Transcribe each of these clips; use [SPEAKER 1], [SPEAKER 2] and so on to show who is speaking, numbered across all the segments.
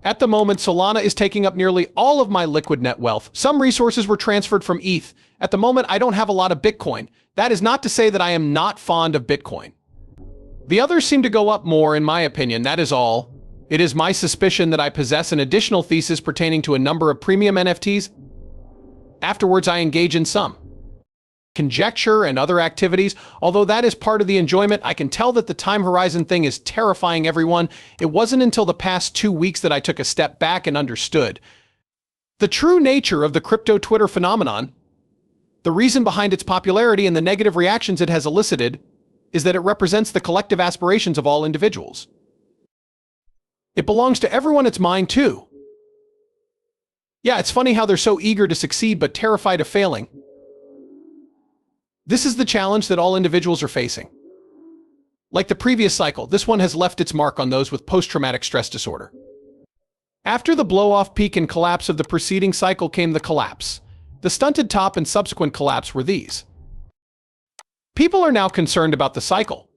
[SPEAKER 1] At the moment, Solana is taking up nearly all of my liquid net wealth. Some resources were transferred from ETH. At the moment, I don't have a lot of Bitcoin. That is not to say that I am not fond of Bitcoin. The others seem to go up more, in my opinion, that is all. It is my suspicion that I possess an additional thesis pertaining to a number of premium NFTs. Afterwards, I engage in some conjecture and other activities. Although that is part of the enjoyment, I can tell that the time horizon thing is terrifying everyone. It wasn't until the past 2 weeks that I took a step back and understood the true nature of the crypto Twitter phenomenon. The reason behind its popularity and the negative reactions it has elicited is that it represents the collective aspirations of all individuals. It belongs to everyone it's mine too. Yeah, it's funny how they're so eager to succeed but terrified of failing. This is the challenge that all individuals are facing. Like the previous cycle, this one has left its mark on those with post-traumatic stress disorder. After the blow-off peak and collapse of the preceding cycle came the collapse. The stunted top and subsequent collapse were these. People are now concerned about the cycle.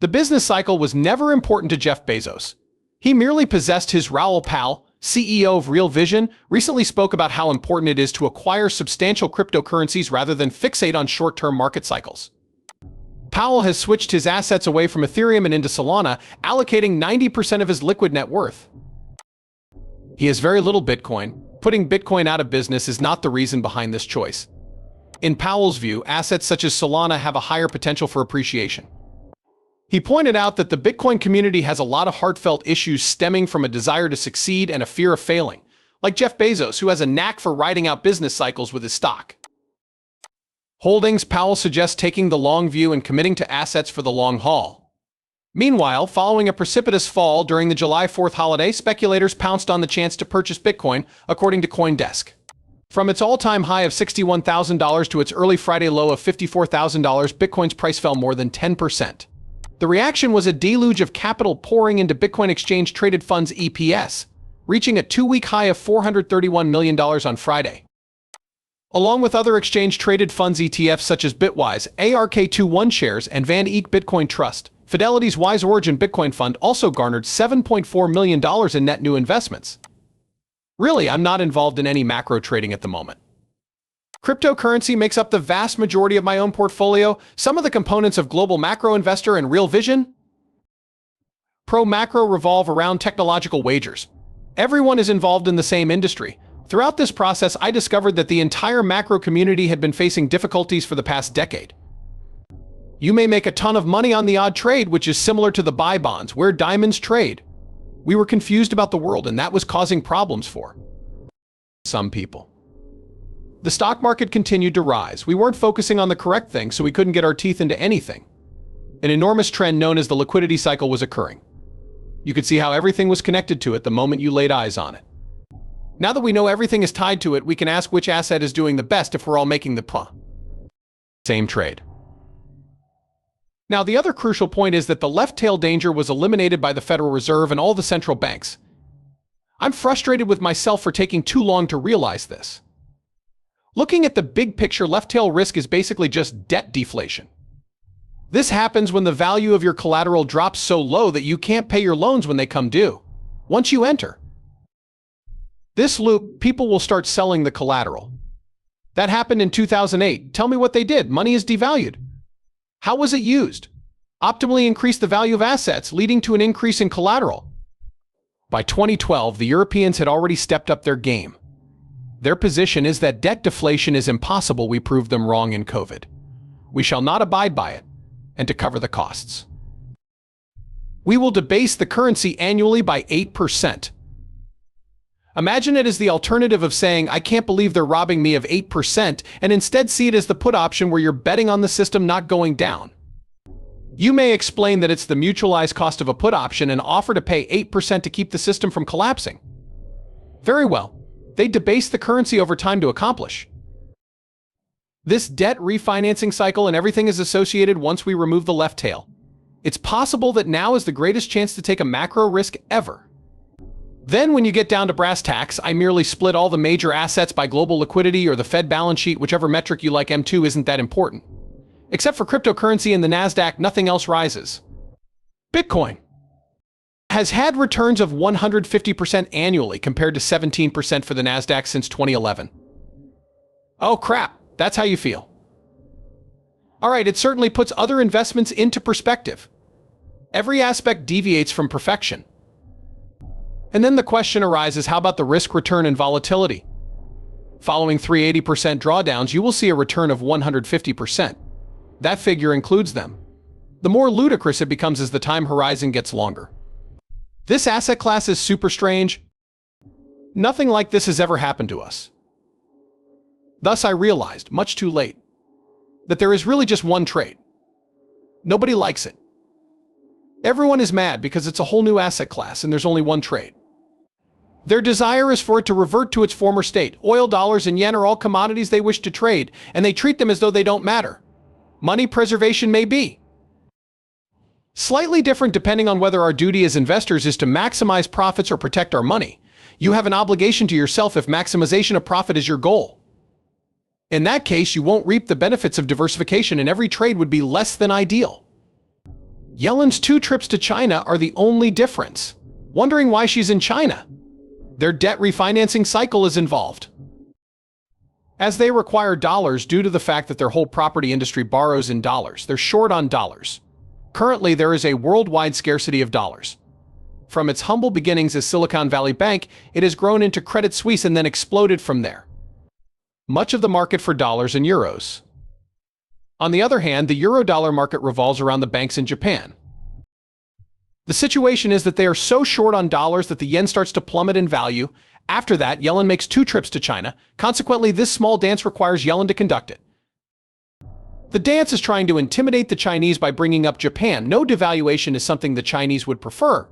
[SPEAKER 1] The business cycle was never important to Jeff Bezos. He merely possessed his Raoul pal, CEO of Real Vision, recently spoke about how important it is to acquire substantial cryptocurrencies rather than fixate on short-term market cycles. Powell has switched his assets away from Ethereum and into Solana, allocating 90% of his liquid net worth. He has very little Bitcoin. Putting Bitcoin out of business is not the reason behind this choice. In Powell's view, assets such as Solana have a higher potential for appreciation. He pointed out that the Bitcoin community has a lot of heartfelt issues stemming from a desire to succeed and a fear of failing, like Jeff Bezos, who has a knack for riding out business cycles with his stock holdings. Powell suggests taking the long view and committing to assets for the long haul. Meanwhile, following a precipitous fall during the July 4th holiday, speculators pounced on the chance to purchase Bitcoin, according to CoinDesk. From its all-time high of $61,000 to its early Friday low of $54,000, Bitcoin's price fell more than 10%. The reaction was a deluge of capital pouring into Bitcoin exchange-traded funds EPS, reaching a 2-week high of $431 million on Friday. Along with other exchange-traded funds ETFs such as Bitwise, ARK21 shares, and Van Eek Bitcoin Trust, Fidelity's Wise Origin Bitcoin Fund also garnered $7.4 million in net new investments. Really, I'm not involved in any macro trading at the moment. Cryptocurrency makes up the vast majority of my own portfolio. Some of the components of Global Macro Investor and Real Vision Pro Macro revolve around technological wagers. Everyone is involved in the same industry. Throughout this process, I discovered that the entire macro community had been facing difficulties for the past decade. You may make a ton of money on the odd trade, which is similar to the buy bonds, where diamonds trade. We were confused about the world, and that was causing problems for some people. The stock market continued to rise. We weren't focusing on the correct thing, so we couldn't get our teeth into anything. An enormous trend known as the liquidity cycle was occurring. You could see how everything was connected to it the moment you laid eyes on it. Now that we know everything is tied to it, we can ask which asset is doing the best if we're all making the same trade. Now, the other crucial point is that the left tail danger was eliminated by the Federal Reserve and all the central banks. I'm frustrated with myself for taking too long to realize this. Looking at the big picture, left tail risk is basically just debt deflation. This happens when the value of your collateral drops so low that you can't pay your loans when they come due. Once you enter this loop, people will start selling the collateral. That happened in 2008. Tell me what they did. Money is devalued. How was it used? Optimally increased the value of assets, leading to an increase in collateral. By 2012, the Europeans had already stepped up their game. Their position is that debt deflation is impossible. We proved them wrong in COVID. We shall not abide by it, and to cover the costs, we will debase the currency annually by 8%. Imagine it as the alternative of saying, I can't believe they're robbing me of 8%, and instead see it as the put option where you're betting on the system not going down. You may explain that it's the mutualized cost of a put option and offer to pay 8% to keep the system from collapsing. Very well. They debase the currency over time to accomplish this debt refinancing cycle, and everything is associated once we remove the left tail. It's possible that now is the greatest chance to take a macro risk ever. Then when you get down to brass tacks, I merely split all the major assets by global liquidity or the Fed balance sheet, whichever metric you like. M2 isn't that important. Except for cryptocurrency and the NASDAQ, nothing else rises. Bitcoin. has had returns of 150% annually compared to 17% for the Nasdaq since 2011. Oh crap, that's how you feel. All right, it certainly puts other investments into perspective. Every aspect deviates from perfection. And then the question arises, how about the risk, return, and volatility? Following 380% drawdowns, you will see a return of 150%. That figure includes them. The more ludicrous it becomes as the time horizon gets longer. This asset class is super strange. Nothing like this has ever happened to us. Thus, I realized, much too late, that there is really just one trade. Nobody likes it. Everyone is mad because it's a whole new asset class and there's only one trade. Their desire is for it to revert to its former state. Oil, dollars, and yen are all commodities they wish to trade, and they treat them as though they don't matter. Money preservation may be slightly different depending on whether our duty as investors is to maximize profits or protect our money. You have an obligation to yourself if maximization of profit is your goal. In that case, you won't reap the benefits of diversification and every trade would be less than ideal. Yellen's 2 trips to China are the only difference. Wondering why she's in China? Their debt refinancing cycle is involved, as they require dollars due to the fact that their whole property industry borrows in dollars. They're short on dollars. Currently, there is a worldwide scarcity of dollars. From its humble beginnings as Silicon Valley Bank, it has grown into Credit Suisse and then exploded from there. Much of the market for dollars and euros. On the other hand, the euro-dollar market revolves around the banks in Japan. The situation is that they are so short on dollars that the yen starts to plummet in value. After that, Yellen makes 2 trips to China. Consequently, this small dance requires Yellen to conduct it. The dance is trying to intimidate the Chinese by bringing up Japan. No devaluation is something the Chinese would prefer.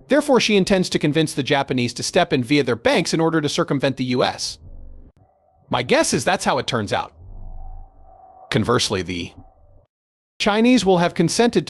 [SPEAKER 1] Therefore, she intends to convince the Japanese to step in via their banks in order to circumvent the US. My guess is that's how it turns out. Conversely, the Chinese will have consented